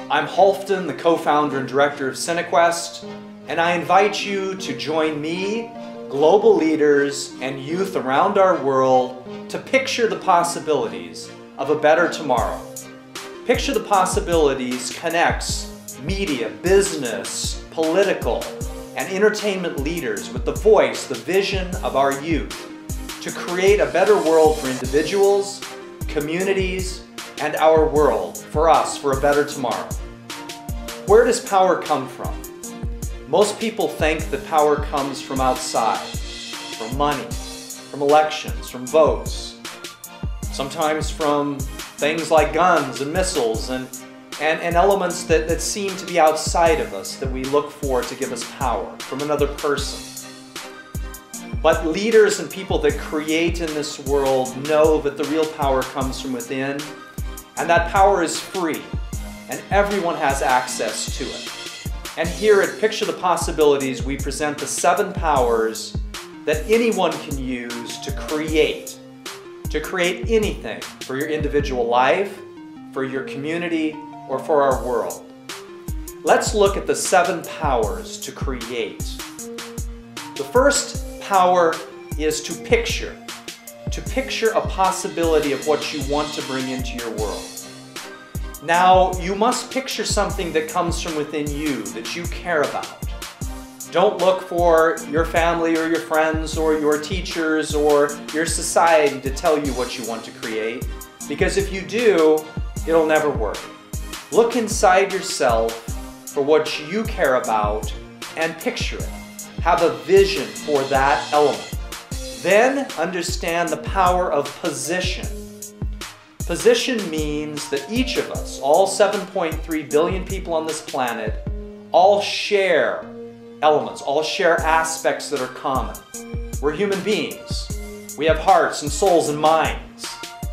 I'm Halfton, the co-founder and director of CINEQUEST, and I invite you to join me, global leaders, and youth around our world to picture the possibilities of a better tomorrow. Picture the Possibilities connects media, business, political, and entertainment leaders with the voice, the vision of our youth to create a better world for individuals, communities, and our world, for us, for a better tomorrow. Where does power come from? Most people think that power comes from outside, from money, from elections, from votes, sometimes from things like guns and missiles and elements that seem to be outside of us that we look for to give us power, from another person. But leaders and people that create in this world know that the real power comes from within, and that power is free, and everyone has access to it. And here at Picture the Possibilities, we present the 7 powers that anyone can use to create anything for your individual life, for your community, or for our world. Let's look at the 7 powers to create. The first power is to picture a possibility of what you want to bring into your world. Now, you must picture something that comes from within you, that you care about. Don't look for your family or your friends or your teachers or your society to tell you what you want to create, because if you do, it'll never work. Look inside yourself for what you care about and picture it. Have a vision for that element. Then understand the power of position. Position means that each of us, all 7.3 billion people on this planet, all share elements, all share aspects that are common. We're human beings. We have hearts and souls and minds.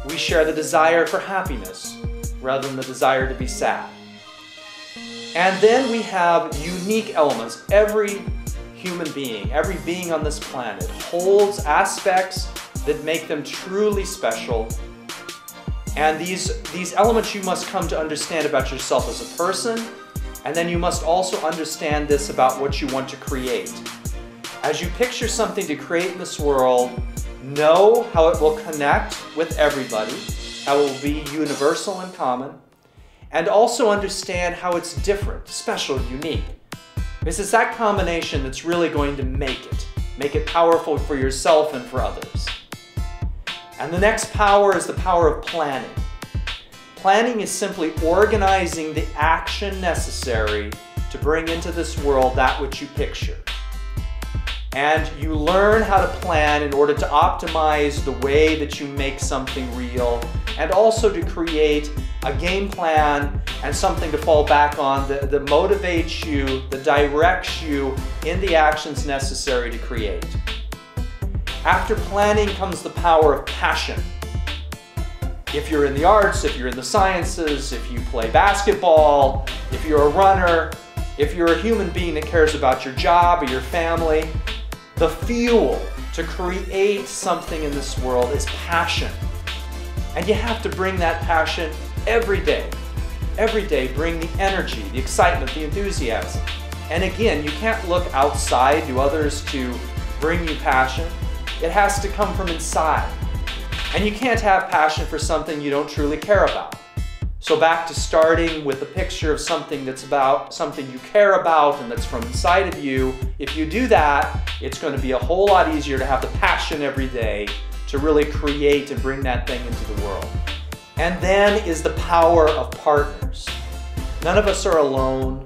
We share the desire for happiness rather than the desire to be sad. And then we have unique elements. Every human being, every being on this planet holds aspects that make them truly special. And these elements you must come to understand about yourself as a person, and then you must also understand this about what you want to create. As you picture something to create in this world, know how it will connect with everybody, how it will be universal and common, and also understand how it's different, special, unique. Because it's that combination that's really going to make it powerful for yourself and for others. And the next power is the power of planning. Planning is simply organizing the action necessary to bring into this world that which you picture. And you learn how to plan in order to optimize the way that you make something real, and also to create a game plan and something to fall back on that motivates you, that directs you in the actions necessary to create. After planning comes the power of passion. If you're in the arts, if you're in the sciences, if you play basketball, if you're a runner, if you're a human being that cares about your job or your family, the fuel to create something in this world is passion. And you have to bring that passion every day. Every day, bring the energy, the excitement, the enthusiasm. And again, you can't look outside to others to bring you passion. It has to come from inside. And you can't have passion for something you don't truly care about. So back to starting with a picture of something that's about something you care about and that's from inside of you. If you do that, it's going to be a whole lot easier to have the passion every day to really create and bring that thing into the world. And then is the power of partners. None of us are alone.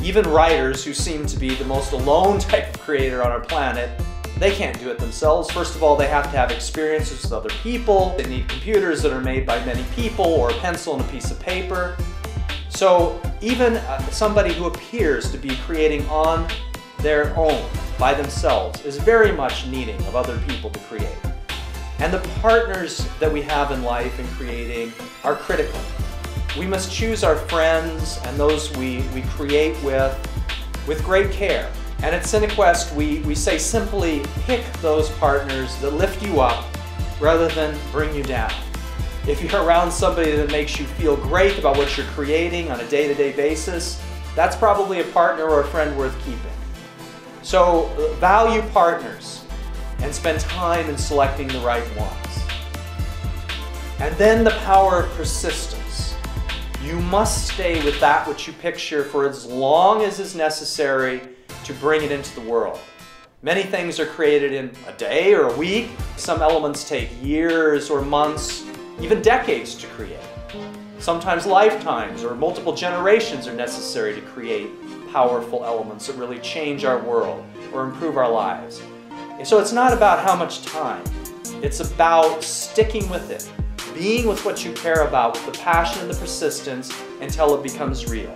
Even writers, who seem to be the most alone type of creator on our planet, they can't do it themselves. First of all, they have to have experiences with other people. They need computers that are made by many people, or a pencil and a piece of paper. So even somebody who appears to be creating on their own, by themselves, is very much needing of other people to create. And the partners that we have in life in creating are critical. We must choose our friends and those we create with great care. And at CINEQUEST, we say simply pick those partners that lift you up rather than bring you down. If you're around somebody that makes you feel great about what you're creating on a day-to-day basis, that's probably a partner or a friend worth keeping. So value partners and spend time in selecting the right ones. And then the power of persistence. You must stay with that which you picture for as long as is necessary to bring it into the world. Many things are created in a day or a week. Some elements take years or months, even decades to create. Sometimes lifetimes or multiple generations are necessary to create powerful elements that really change our world or improve our lives. And so it's not about how much time. It's about sticking with it, being with what you care about with the passion and the persistence until it becomes real.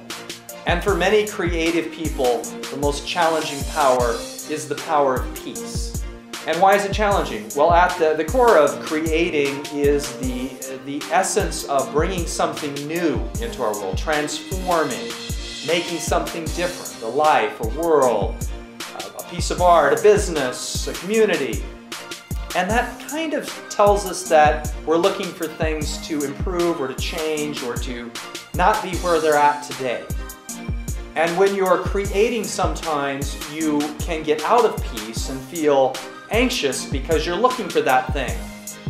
And for many creative people, the most challenging power is the power of peace. And why is it challenging? Well, at the core of creating is the essence of bringing something new into our world, transforming, making something different, a life, a world, a piece of art, a business, a community. And that kind of tells us that we're looking for things to improve or to change or to not be where they're at today. And when you're creating, sometimes you can get out of peace and feel anxious because you're looking for that thing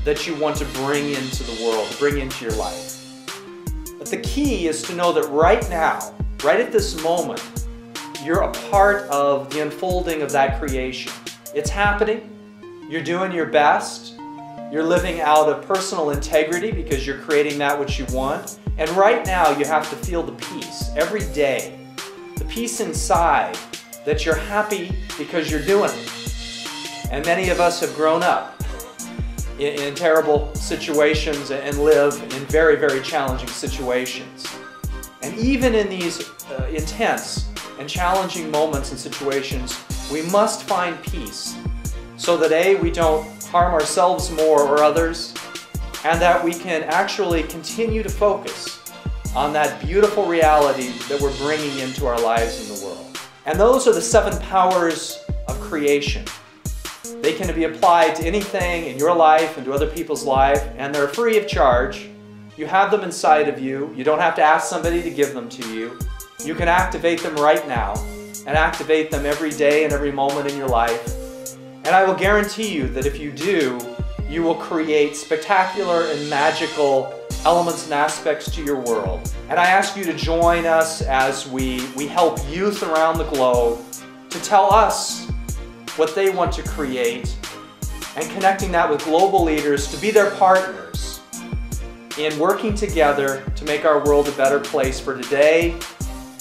that you want to bring into the world, bring into your life. But the key is to know that right now, right at this moment, you're a part of the unfolding of that creation. It's happening. You're doing your best. You're living out of personal integrity because you're creating that which you want. And right now, you have to feel the peace every day. The peace inside that you're happy because you're doing it. And many of us have grown up in terrible situations and live in very, very challenging situations. And even in these intense and challenging moments and situations, we must find peace so that A, we don't harm ourselves more or others, and that we can actually continue to focus on that beautiful reality that we're bringing into our lives in the world. And those are the 7 powers of creation. They can be applied to anything in your life and to other people's life, and they're free of charge. You have them inside of you. You don't have to ask somebody to give them to you. You can activate them right now and activate them every day and every moment in your life. And I will guarantee you that if you do, you will create spectacular and magical elements and aspects to your world. And I ask you to join us as we help youth around the globe to tell us what they want to create and connecting that with global leaders to be their partners in working together to make our world a better place for today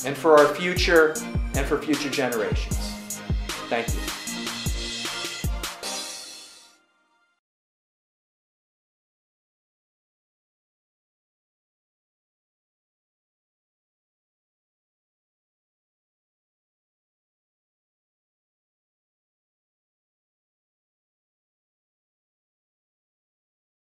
and for our future and for future generations. Thank you.